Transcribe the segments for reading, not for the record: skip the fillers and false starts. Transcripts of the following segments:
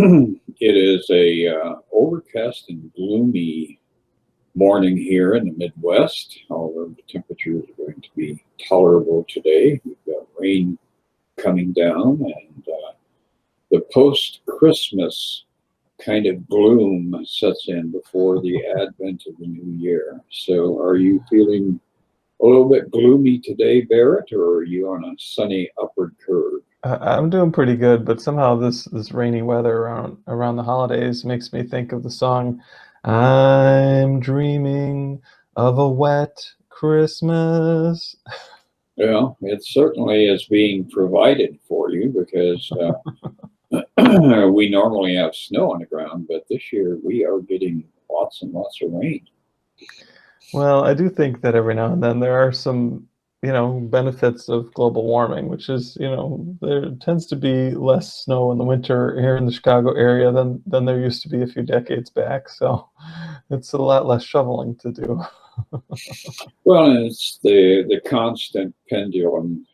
It is a overcast and gloomy morning here in the Midwest, although the temperatures are going to be tolerable today. We've got rain coming down, and the post-Christmas kind of gloom sets in before the advent of the new year. So are you feeling a little bit gloomy today, Barrett, or are you on a sunny upward curve? I'm doing pretty good, but somehow this rainy weather around the holidays makes me think of the song "I'm Dreaming of a Wet Christmas." Well, it certainly is being provided for you because we normally have snow on the ground, but this year we are getting lots and lots of rain. Well, I do think that every now and then there are some, benefits of global warming, which is, there tends to be less snow in the winter here in the Chicago area than there used to be a few decades back. So it's a lot less shoveling to do. Well, it's the constant pendulum.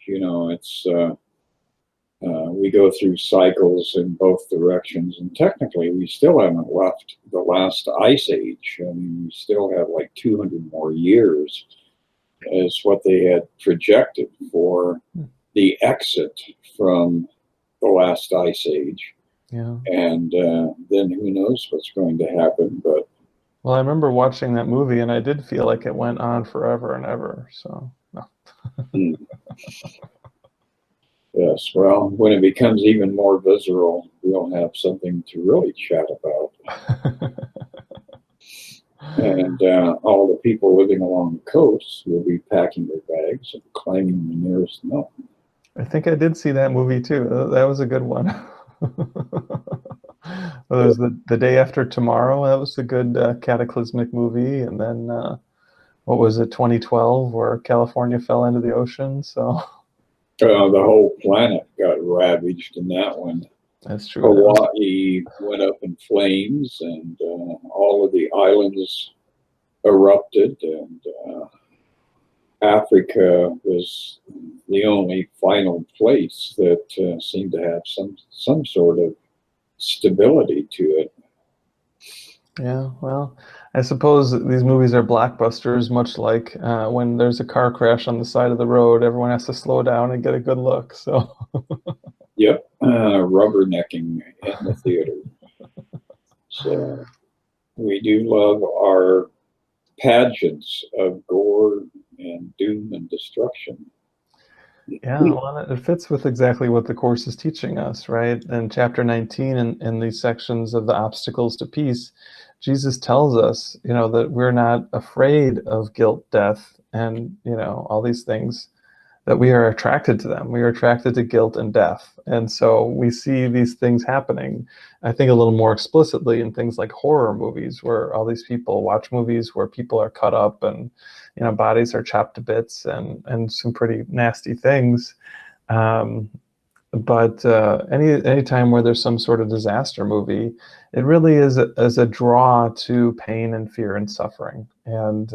We go through cycles in both directions, and technically, we still haven't left the last ice age. I mean, we still have like 200 more years, is what they had projected for the exit from the last ice age. Yeah. And then who knows what's going to happen, but Well, I remember watching that movie and I did feel like it went on forever and ever. So, no. hmm. Yes, well, when it becomes even more visceral, we'll have something to really chat about. And all the people living along the coast will be packing their bags and climbing the nearest mountain. I think I did see that movie too. That was a good one. Well, there's the day after tomorrow. That was a good cataclysmic movie. And then what was it, 2012, where California fell into the ocean? So The whole planet got ravaged in that one. that's true. Hawaii went up in flames, and all of the islands erupted, and Africa was the only final place that seemed to have some sort of stability to it. Yeah, well, I suppose these movies are blockbusters, much like when there's a car crash on the side of the road, everyone has to slow down and get a good look. So, Yep, rubbernecking in the theater. So we do love our pageants of gore and doom and destruction. yeah, well, it fits with exactly what the course is teaching us, right? In chapter 19, in these sections of the obstacles to peace, Jesus tells us, that we're not afraid of guilt, death, and, all these things, that we are attracted to them. We are attracted to guilt and death. And so we see these things happening, I think, a little more explicitly in things like horror movies, where all these people watch movies where people are cut up and, bodies are chopped to bits and some pretty nasty things. Um, but any time where there's some sort of disaster movie, it really is a draw to pain and fear and suffering. And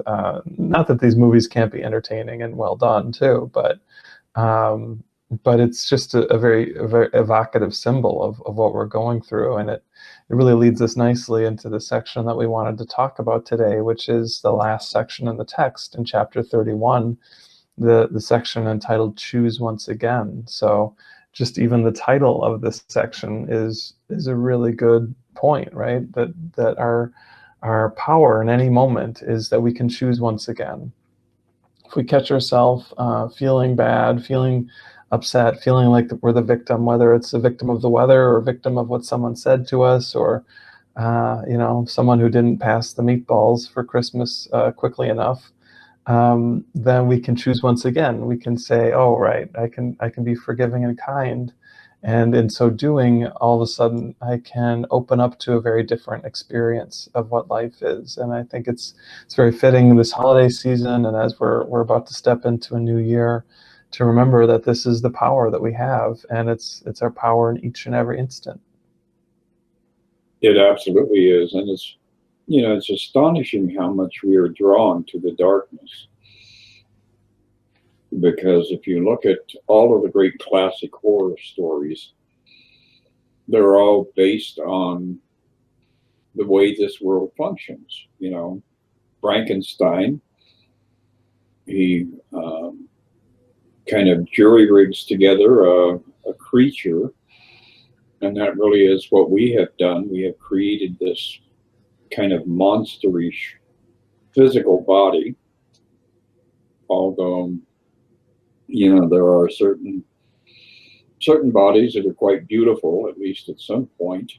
not that these movies can't be entertaining and well done too, um, but it's just a very evocative symbol of what we're going through, and it really leads us nicely into the section that we wanted to talk about today, which is the last section in the text in chapter 31, the section entitled "Choose Once Again." So just even the title of this section is a really good point, right? That our power in any moment is that we can choose once again. If we catch ourselves feeling bad, feeling upset, feeling like we're the victim, whether it's a victim of the weather or a victim of what someone said to us, or someone who didn't pass the meatballs for Christmas quickly enough, then we can choose once again. We can say, "Oh, right, I can be forgiving and kind," and in so doing, all of a sudden, I can open up to a very different experience of what life is. And I think it's very fitting this holiday season, and as we're about to step into a new year, to remember that this is the power that we have, and it's our power in each and every instant. It absolutely is, and it's astonishing how much we are drawn to the darkness. Because if you look at all of the great classic horror stories, they're all based on the way this world functions. You know, Frankenstein, he kind of jury rigs together a creature, and that really is what we have done. We have created this kind of monsterish physical body, although, you know, there are certain bodies that are quite beautiful, at least at some point,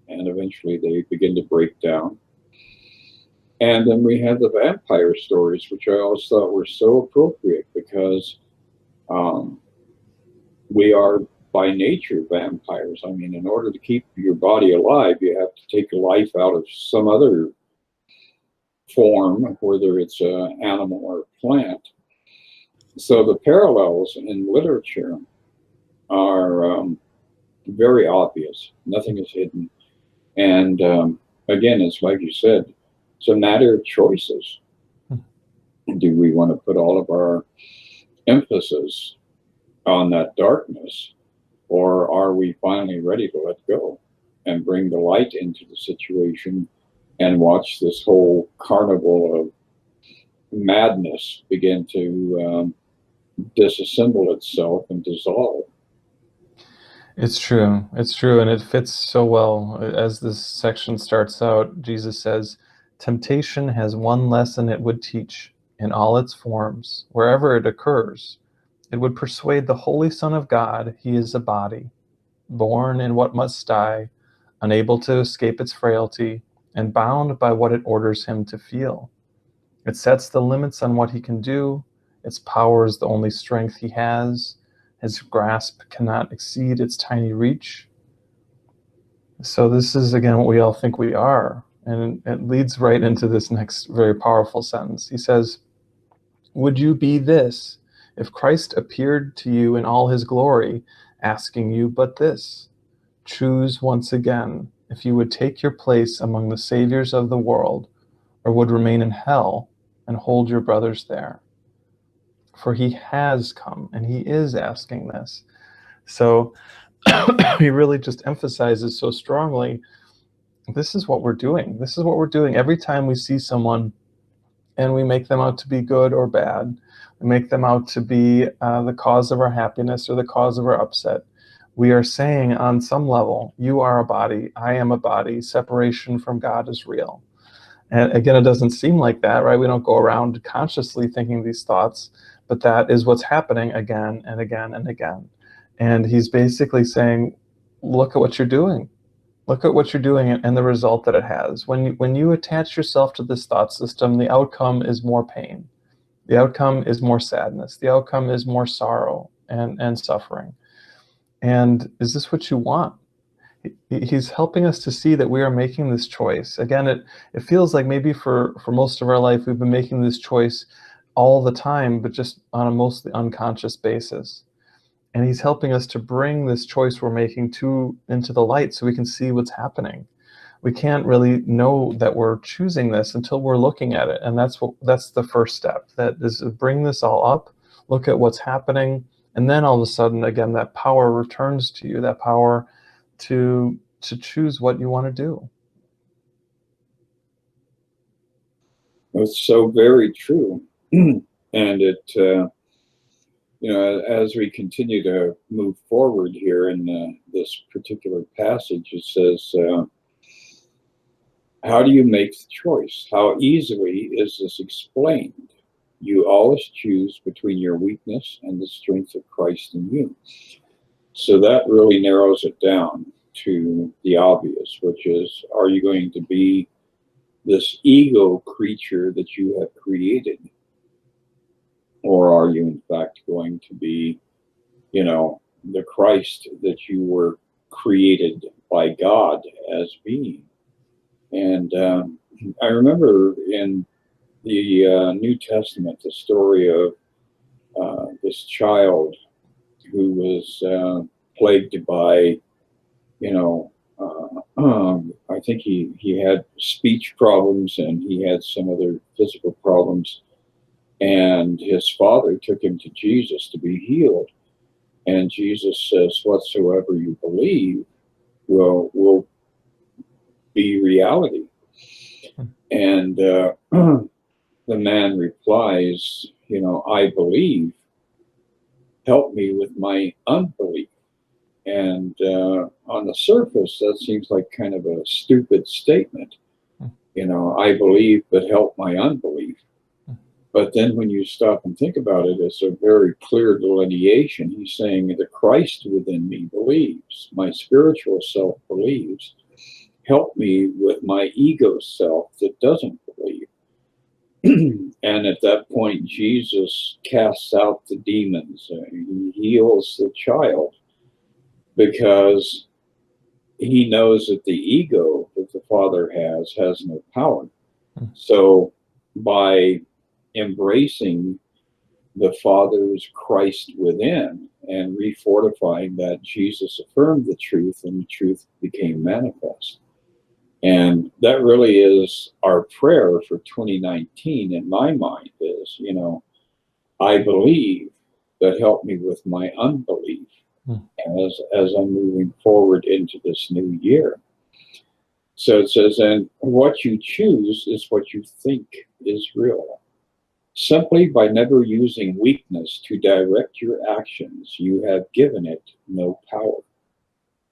and eventually they begin to break down. And then we have the vampire stories, which I always thought were so appropriate, because we are by nature vampires. I mean, in order to keep your body alive, you have to take life out of some other form, whether it's an animal or a plant. So the parallels in literature are very obvious. Nothing is hidden. And again, it's like you said, it's a matter of choices. Do we want to put all of our emphasis on that darkness, or are we finally ready to let go and bring the light into the situation and watch this whole carnival of madness begin to disassemble itself and dissolve? It's true. It's true. And it fits so well. As this section starts out, Jesus says, temptation has one lesson it would teach in all its forms, wherever it occurs. It would persuade the Holy Son of God he is a body, born in what must die, unable to escape its frailty, and bound by what it orders him to feel. It sets the limits on what he can do. Its power is the only strength he has. His grasp cannot exceed its tiny reach. So this is, again, what we all think we are. And it leads right into this next very powerful sentence. He says, would you be this if Christ appeared to you in all his glory, asking you but this? Choose once again if you would take your place among the saviors of the world, or would remain in hell and hold your brothers there. For he has come, and he is asking this. So he really just emphasizes so strongly, this is what we're doing. This is what we're doing. Every time we see someone and we make them out to be good or bad, we make them out to be the cause of our happiness or the cause of our upset, we are saying on some level, you are a body, I am a body, separation from God is real. And again, it doesn't seem like that, right? We don't go around consciously thinking these thoughts, but that is what's happening again and again and again. And he's basically saying, look at what you're doing. Look at what you're doing and the result that it has. When you attach yourself to this thought system, the outcome is more pain. The outcome is more sadness. The outcome is more sorrow and suffering. And is this what you want? He's helping us to see that we are making this choice. Again, it feels like maybe for most of our life, we've been making this choice all the time, but just on a mostly unconscious basis. And he's helping us to bring this choice we're making into the light so we can see what's happening. We can't really know that we're choosing this until we're looking at it. And that's the first step. That is to bring this all up, look at what's happening, and then all of a sudden, again, that power returns to you, that power to choose what you want to do. It's so very true. And it, you know, as we continue to move forward here in this particular passage, it says, how do you make the choice? How easily is this explained? You always choose between your weakness and the strength of Christ in you. So that really narrows it down to the obvious, which is, are you going to be this ego creature that you have created? Or are you in fact going to be, you know, the Christ that you were created by God as being? And I remember in the New Testament, the story of this child who was plagued by, you know, I think he had speech problems and he had some other physical problems. And his father took him to Jesus to be healed. And Jesus says, whatsoever you believe, will be reality. And the man replies, I believe, help me with my unbelief. And on the surface, that seems like kind of a stupid statement. I believe, but help my unbelief. But then when you stop and think about it, it's a very clear delineation. He's saying the Christ within me believes, my spiritual self believes. Help me with my ego self that doesn't believe. And at that point, Jesus casts out the demons. He heals the child because he knows that the ego that the Father has no power. So by embracing the Father's Christ within and refortifying that, Jesus affirmed the truth and the truth became manifest. And that really is our prayer for 2019 in my mind is, I believe, but help me with my unbelief as I'm moving forward into this new year. So it says, and what you choose is what you think is real. Simply by never using weakness to direct your actions, you have given it no power.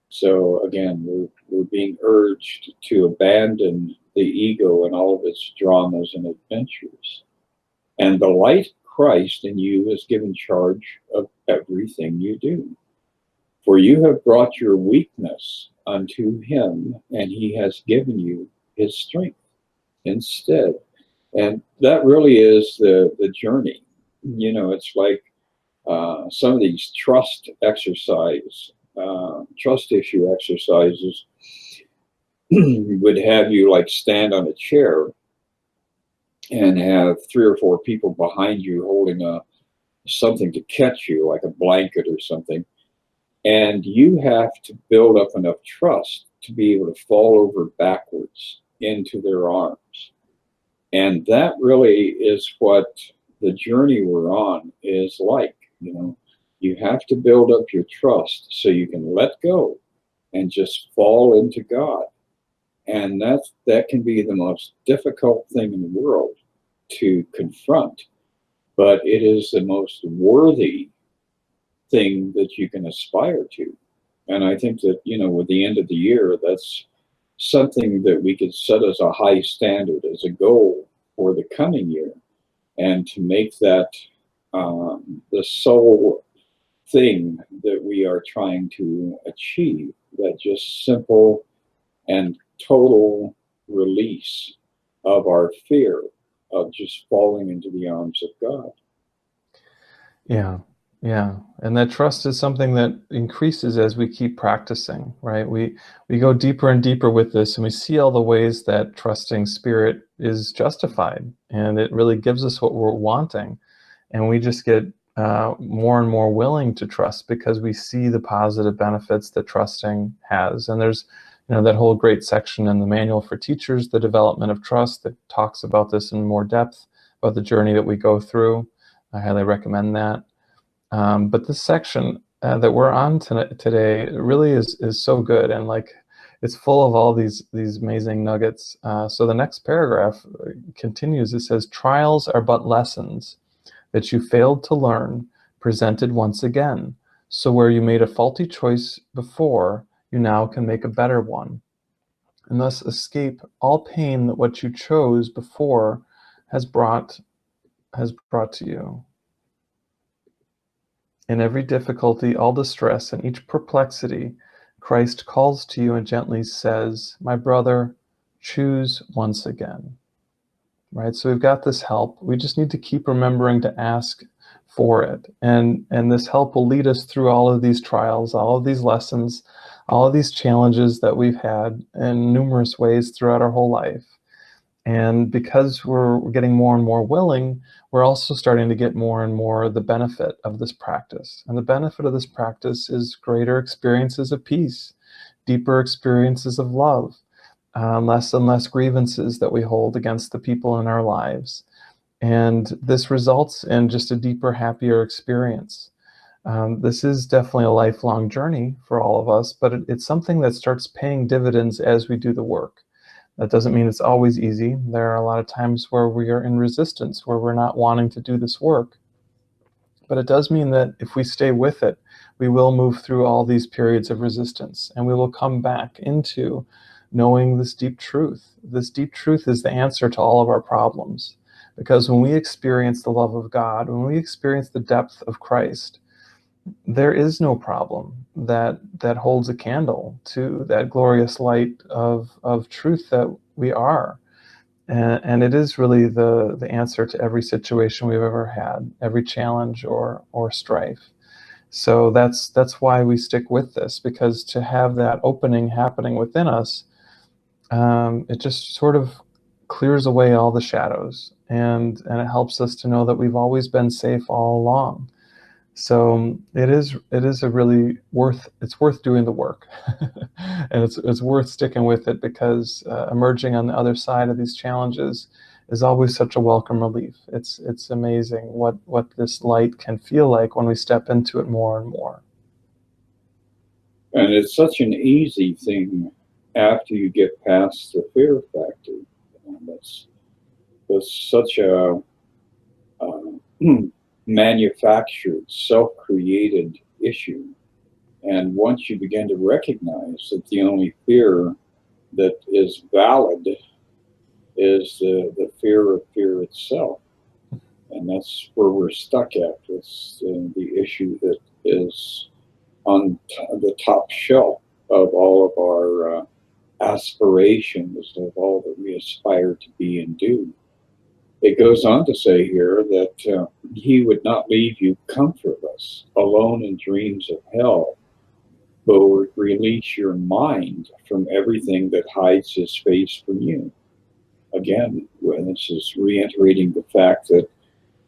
So again, we're being urged to abandon the ego and all of its dramas and adventures. And the light Christ in you is given charge of everything you do. For you have brought your weakness unto him, and he has given you his strength instead. And that really is the journey. It's like some of these trust issue exercises would have you like stand on a chair and have 3 or 4 people behind you holding something to catch you, like a blanket or something. And you have to build up enough trust to be able to fall over backwards into their arms. And that really is what the journey we're on is like. You have to build up your trust so you can let go and just fall into God. And that can be the most difficult thing in the world to confront, but it is the most worthy thing that you can aspire to. And I think that, with the end of the year, that's something that we could set as a high standard, as a goal for the coming year, and to make that the sole thing that we are trying to achieve, that just simple and total release of our fear of just falling into the arms of God. Yeah. And that trust is something that increases as we keep practicing, right? We go deeper and deeper with this, and we see all the ways that trusting Spirit is justified, and it really gives us what we're wanting. And we just get more and more willing to trust because we see the positive benefits that trusting has. And there's that whole great section in the Manual for Teachers, The Development of Trust, that talks about this in more depth, about the journey that we go through. I highly recommend that. But this section that we're on today really is so good, and it's full of all these amazing nuggets. So the next paragraph continues. It says, "Trials are but lessons that you failed to learn, presented once again. So where you made a faulty choice before, you now can make a better one, and thus escape all pain that what you chose before has brought to you. In every difficulty, all distress, and each perplexity, Christ calls to you and gently says, 'My brother, choose once again.'" Right? So we've got this help. We just need to keep remembering to ask for it. And this help will lead us through all of these trials, all of these lessons, all of these challenges that we've had in numerous ways throughout our whole life. And because we're getting more and more willing, we're also starting to get more and more the benefit of this practice. And the benefit of this practice is greater experiences of peace, deeper experiences of love, less and less grievances that we hold against the people in our lives. And this results in just a deeper, happier experience. This is definitely a lifelong journey for all of us, but it's something that starts paying dividends as we do the work. That doesn't mean it's always easy. There are a lot of times where we are in resistance, where we're not wanting to do this work. But it does mean that if we stay with it, we will move through all these periods of resistance, and we will come back into knowing this deep truth. This deep truth is the answer to all of our problems. Because when we experience the love of God, when we experience the depth of Christ, there is no problem that holds a candle to that glorious light of truth that we are. And it is really the answer to every situation we've ever had, every challenge or strife. So that's why we stick with this, because to have that opening happening within us, it just sort of clears away all the shadows, and it helps us to know that we've always been safe all along. So it is a really it's worth doing the work, and it's worth sticking with it, because emerging on the other side of these challenges is always such a welcome relief. It's amazing what this light can feel like when we step into it more and more. And it's such an easy thing after you get past the fear factor. That's such a manufactured, self-created issue. And once you begin to recognize that the only fear that is valid is the fear of fear itself, and that's where we're stuck at. It's the issue that is on the top shelf of all of our aspirations, of all that we aspire to be and do. It goes on to say here that he would not leave you comfortless, alone in dreams of hell, but would release your mind from everything that hides his face from you. Again, this is reiterating the fact that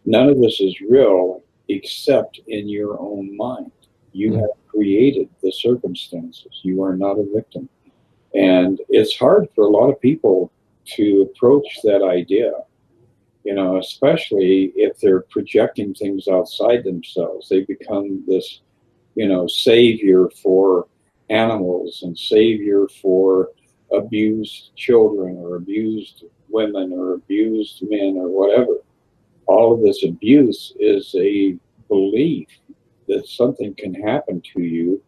none of this is real except in your own mind. You have created the circumstances. You are not a victim. And it's hard for a lot of people to approach that idea, especially if they're projecting things outside themselves. They become this, savior for animals and savior for abused children or abused women or abused men or whatever. All of this abuse is a belief that something can happen to you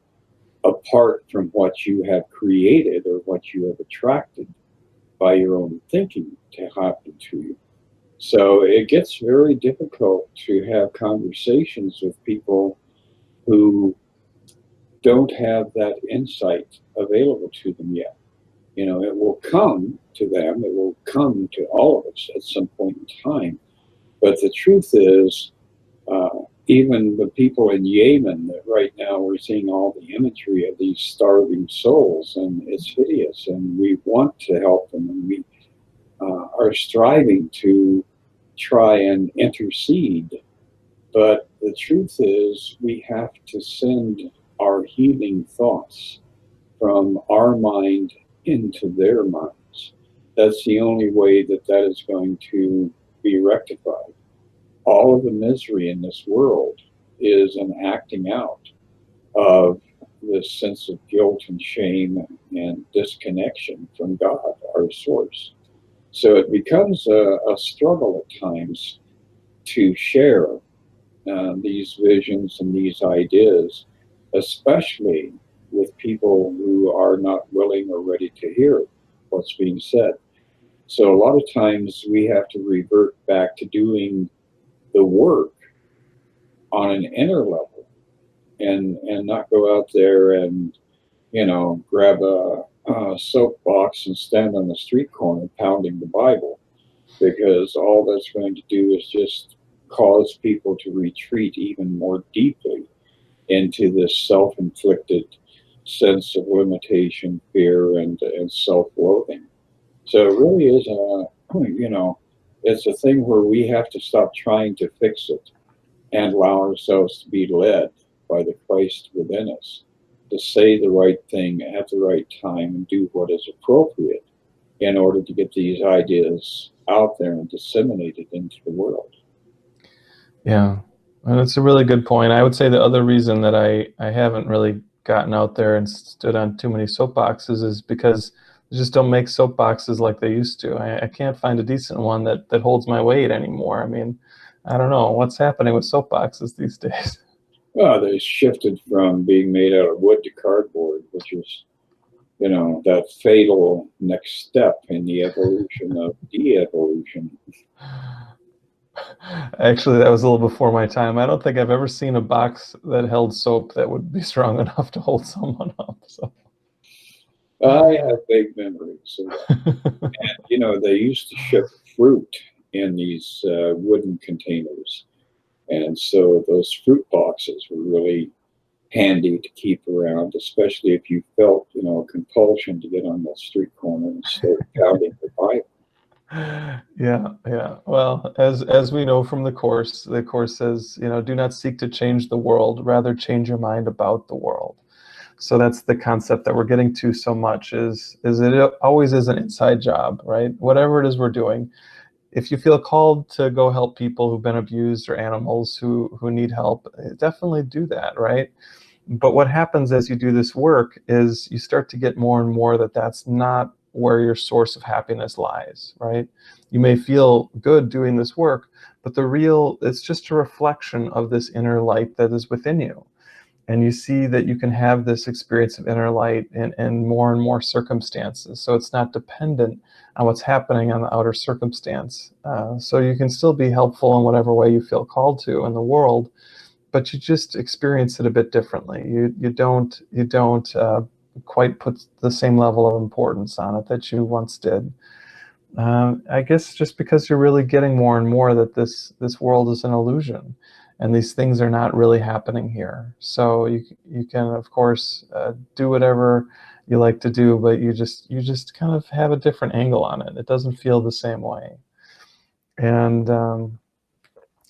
apart from what you have created or what you have attracted by your own thinking to happen to you. So it gets very difficult to have conversations with people who don't have that insight available to them yet. It will come to them, it will come to all of us at some point in time. But the truth is, even the people in Yemen, that right now we're seeing all the imagery of these starving souls, and it's hideous, and we want to help them, and we are striving to try and intercede. But the truth is, we have to send our healing thoughts from our mind into their minds. That's the only way that is going to be rectified. All of the misery in this world is an acting out of this sense of guilt and shame and disconnection from God, our source. So it becomes a struggle at times to share these visions and these ideas, especially with people who are not willing or ready to hear what's being said. So a lot of times we have to revert back to doing the work on an inner level and not go out there and, grab a soapbox and stand on the street corner pounding the Bible, because all that's going to do is just cause people to retreat even more deeply into this self-inflicted sense of limitation, fear, and self-loathing. So it really is it's a thing where we have to stop trying to fix it and allow ourselves to be led by the Christ within us, to say the right thing at the right time and do what is appropriate in order to get these ideas out there and disseminated into the world. Yeah. And it's a really good point. I would say the other reason that I haven't really gotten out there and stood on too many soapboxes is because they just don't make soapboxes like they used to. I can't find a decent one that holds my weight anymore. I mean, I don't know what's happening with soapboxes these days. Well, they shifted from being made out of wood to cardboard, which is, you know, that fatal next step in the evolution of de-evolution. Actually, that was a little before my time. I don't think I've ever seen a box that held soap that would be strong enough to hold someone up. So. I have vague memories of that. And, you know, they used to ship fruit in these wooden containers. And so those fruit boxes were really handy to keep around, especially if you felt, you know, a compulsion to get on the street corner and start pounding the Bible. Yeah. Well, as we know from the course says, you know, do not seek to change the world, rather change your mind about the world. So that's the concept that we're getting to so much is it always is an inside job, right? Whatever it is we're doing, if you feel called to go help people who've been abused or animals who need help, definitely do that, right? But what happens as you do this work is you start to get more and more that that's not where your source of happiness lies, right? You may feel good doing this work, but it's just a reflection of this inner light that is within you. And you see that you can have this experience of inner light in and more circumstances. So it's not dependent on what's happening on the outer circumstance. So you can still be helpful in whatever way you feel called to in the world, but you just experience it a bit differently. You don't quite put the same level of importance on it that you once did. I guess just because you're really getting more and more that this world is an illusion, and these things are not really happening here. So you can of course do whatever you like to do, but you just kind of have a different angle on it. It doesn't feel the same way. And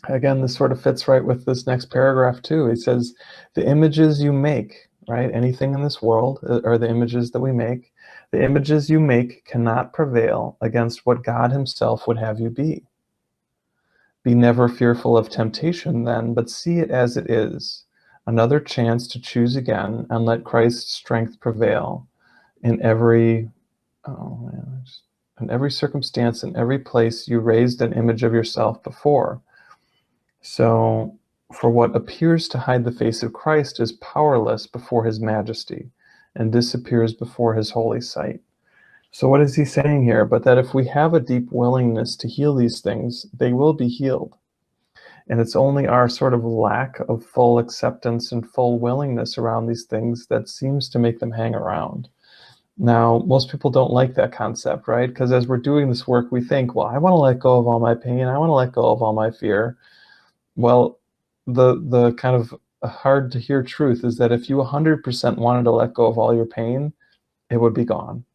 again, this sort of fits right with this next paragraph too. He says, the images you make, right? Anything in this world are the images that we make. The images you make cannot prevail against what God himself would have you be. Be never fearful of temptation then, but see it as it is, another chance to choose again and let Christ's strength prevail in every, in every circumstance, in every place you raised an image of yourself before. So, for what appears to hide the face of Christ is powerless before his majesty and disappears before his holy sight. So what is he saying here? But that if we have a deep willingness to heal these things, they will be healed. And it's only our sort of lack of full acceptance and full willingness around these things that seems to make them hang around. Now, most people don't like that concept, right? Because as we're doing this work, we think, well, I want to let go of all my pain. I want to let go of all my fear. Well, the kind of hard to hear truth is that if you 100% wanted to let go of all your pain, it would be gone.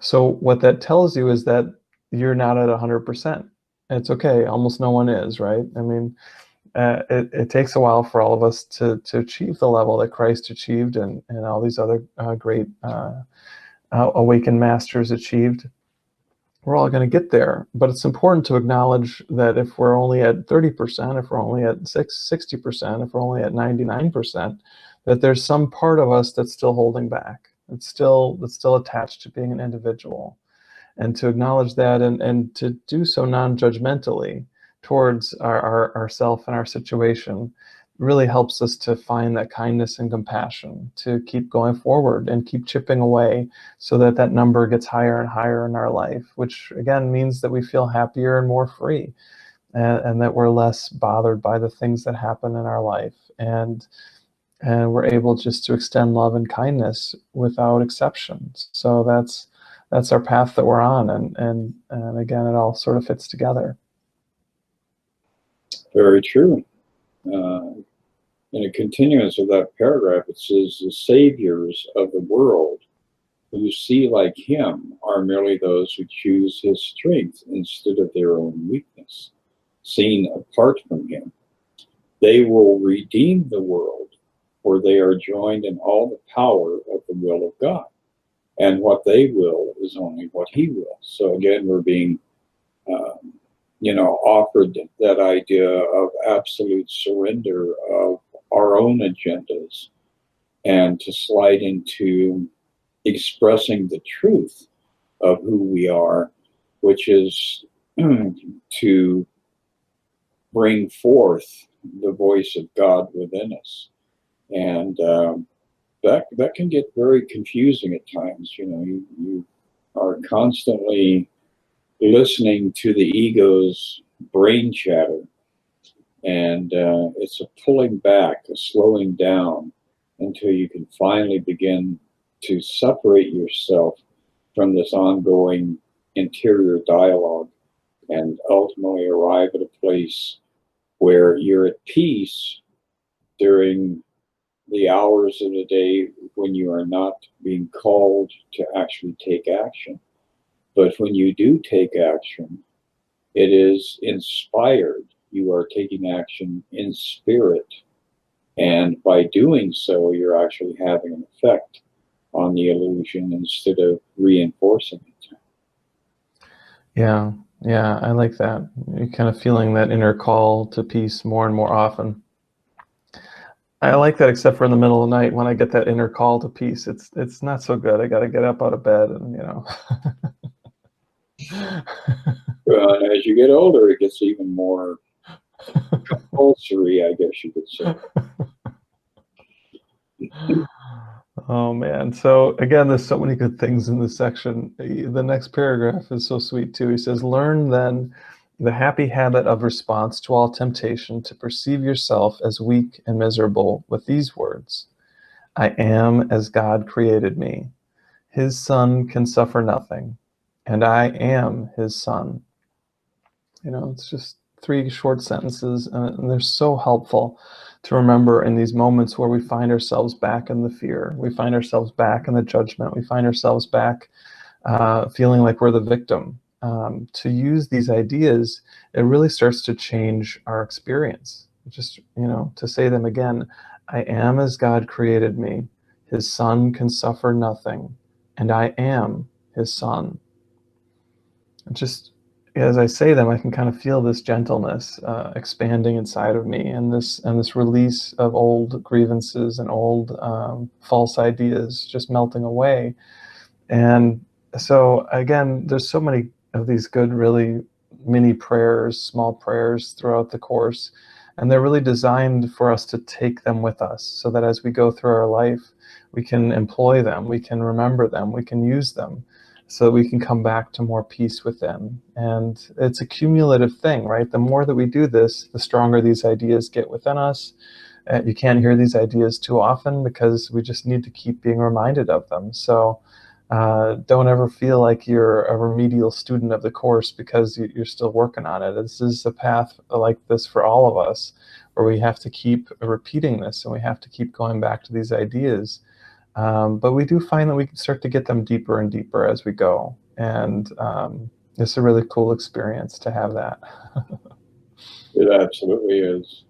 So what that tells you is that you're not at 100%. It's okay. Almost no one is, right? I mean, it takes a while for all of us to achieve the level that Christ achieved and all these other great awakened masters achieved. We're all going to get there, but it's important to acknowledge that if we're only at 30%, if we're only at 60%, if we're only at 99%, that there's some part of us that's still holding back. It's still attached to being an individual. And to acknowledge that and to do so non-judgmentally towards ourself and our situation really helps us to find that kindness and compassion to keep going forward and keep chipping away so that that number gets higher and higher in our life, which again means that we feel happier and more free and that we're less bothered by the things that happen in our life. And we're able just to extend love and kindness without exceptions. So that's our path that we're on, and again, it all sort of fits together. Very true. In a continuance of that paragraph, it says, the saviors of the world who see like him are merely those who choose his strength instead of their own weakness, seen apart from him. They will redeem the world, for they are joined in all the power of the will of God. And what they will is only what he will. So again, we're being offered that idea of absolute surrender of our own agendas and to slide into expressing the truth of who we are, which is to bring forth the voice of God within us. And that can get very confusing at times. You are constantly listening to the ego's brain chatter, and it's a pulling back, a slowing down, until you can finally begin to separate yourself from this ongoing interior dialogue and ultimately arrive at a place where you're at peace during the hours of the day when you are not being called to actually take action. But when you do take action, it is inspired. You are taking action in spirit. And by doing so, you're actually having an effect on the illusion instead of reinforcing it. Yeah, yeah, I like that. You're kind of feeling that inner call to peace more and more often. I like that, except for in the middle of the night when I get that inner call to peace. It's not so good. I got to get up out of bed and Well, as you get older, it gets even more compulsory, I guess you could say. Oh man. So again, there's so many good things in this section. The next paragraph is so sweet too. He says, learn then the happy habit of response to all temptation to perceive yourself as weak and miserable with these words: I am as God created me. His son can suffer nothing, and I am his son. It's just 3 short sentences, and they're so helpful to remember in these moments where we find ourselves back in the fear, we find ourselves back in the judgment, we find ourselves back feeling like we're the victim. To use these ideas, it really starts to change our experience. Just, to say them again: I am as God created me. His son can suffer nothing, and I am his son. Just as I say them, I can kind of feel this gentleness expanding inside of me, and this release of old grievances and old false ideas just melting away. And so again, there's so many of these good, really mini prayers, small prayers throughout the course, and they're really designed for us to take them with us, so that as we go through our life, we can employ them, we can remember them, we can use them, so we can come back to more peace within. And it's a cumulative thing, right? The more that we do this, the stronger these ideas get within us. You can't hear these ideas too often because we just need to keep being reminded of them. So don't ever feel like you're a remedial student of the course because you're still working on it. This is a path like this for all of us, where we have to keep repeating this and we have to keep going back to these ideas. But we do find that we can start to get them deeper and deeper as we go. And it's a really cool experience to have that. It absolutely is.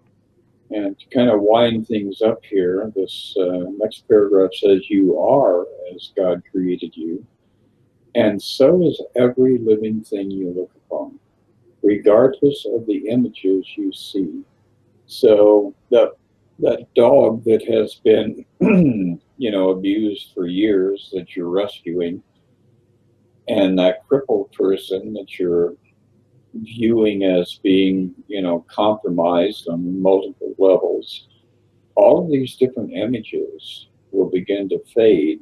And to kind of wind things up here, this next paragraph says, you are as God created you, and so is every living thing you look upon, regardless of the images you see. So that dog that has been, abused for years that you're rescuing, and that crippled person that you're viewing as being, compromised on multiple levels, all of these different images will begin to fade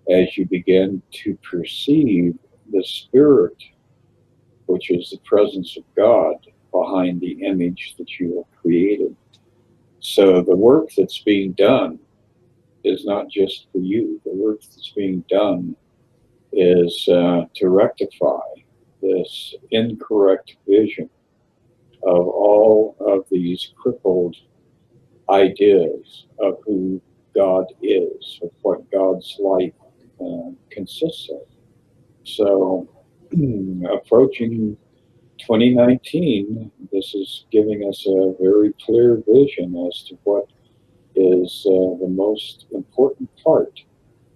as you begin to perceive the spirit, which is the presence of God behind the image that you have created. So the work that's being done is not just for you. The work that's being done is to rectify this incorrect vision of all of these crippled ideas of who God is, of what God's life consists of. So approaching 2019, this is giving us a very clear vision as to what is the most important part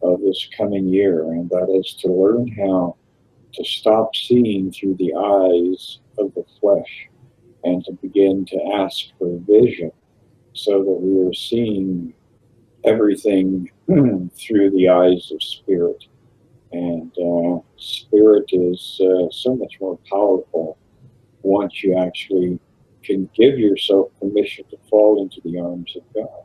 of this coming year, and that is to learn how to stop seeing through the eyes of the flesh and to begin to ask for vision so that we are seeing everything through the eyes of spirit. And spirit is so much more powerful once you actually can give yourself permission to fall into the arms of God.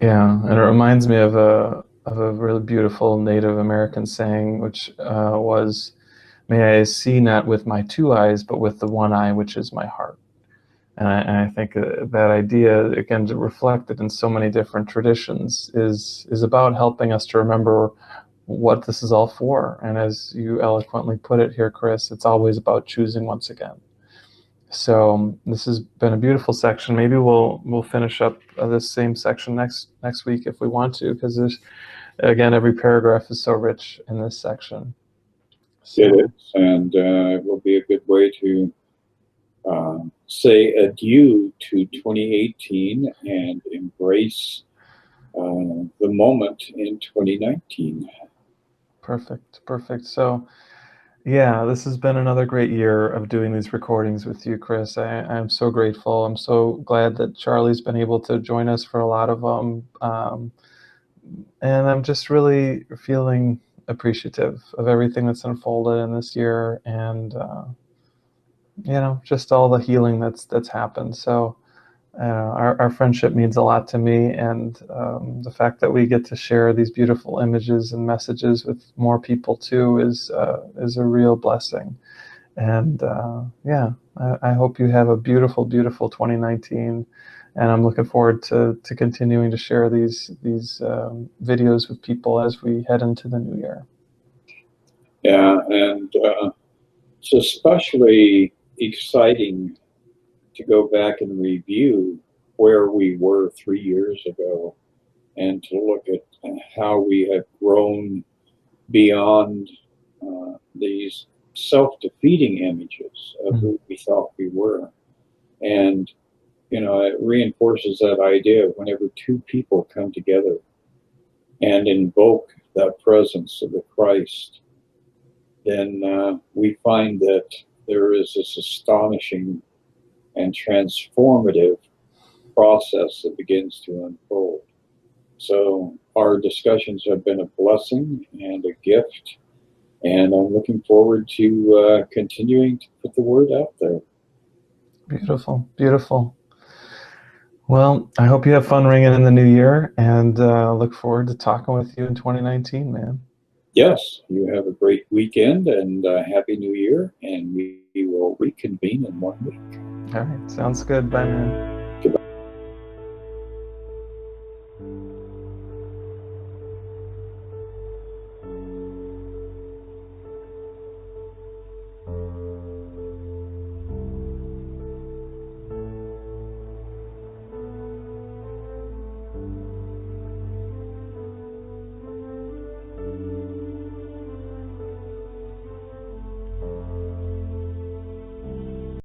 Yeah, and it reminds me of a really beautiful Native American saying, which was, "May I see not with my two eyes, but with the one eye, which is my heart." And I think that idea, again, reflected in so many different traditions, is about helping us to remember what this is all for. And as you eloquently put it here, Chris, it's always about choosing once again. So this has been a beautiful section. Maybe we'll finish up this same section next week if we want to, because there's, again, every paragraph is so rich in this section. So. It is, and it will be a good way to say adieu to 2018 and embrace the moment in 2019. Perfect. So, yeah, this has been another great year of doing these recordings with you, Chris. I'm so grateful. I'm so glad that Charlie's been able to join us for a lot of them. And I'm just really feeling appreciative of everything that's unfolded in this year, and just all the healing that's happened. So our friendship means a lot to me, and the fact that we get to share these beautiful images and messages with more people too is a real blessing. And I hope you have a beautiful 2019, and I'm looking forward to continuing to share these videos with people as we head into the new year. Yeah, and it's especially exciting to go back and review where we were 3 years ago and to look at how we have grown beyond these self-defeating images of who we thought we were. And, it reinforces that idea of whenever two people come together and invoke that presence of the Christ, then we find that there is this astonishing and transformative process that begins to unfold. So our discussions have been a blessing and a gift, and I'm looking forward to continuing to put the word out there. Beautiful. Well, I hope you have fun ringing in the new year, and look forward to talking with you in 2019, man. Yes, you have a great weekend, and Happy New Year, and we will reconvene in 1 week. All right, sounds good. Bye, man.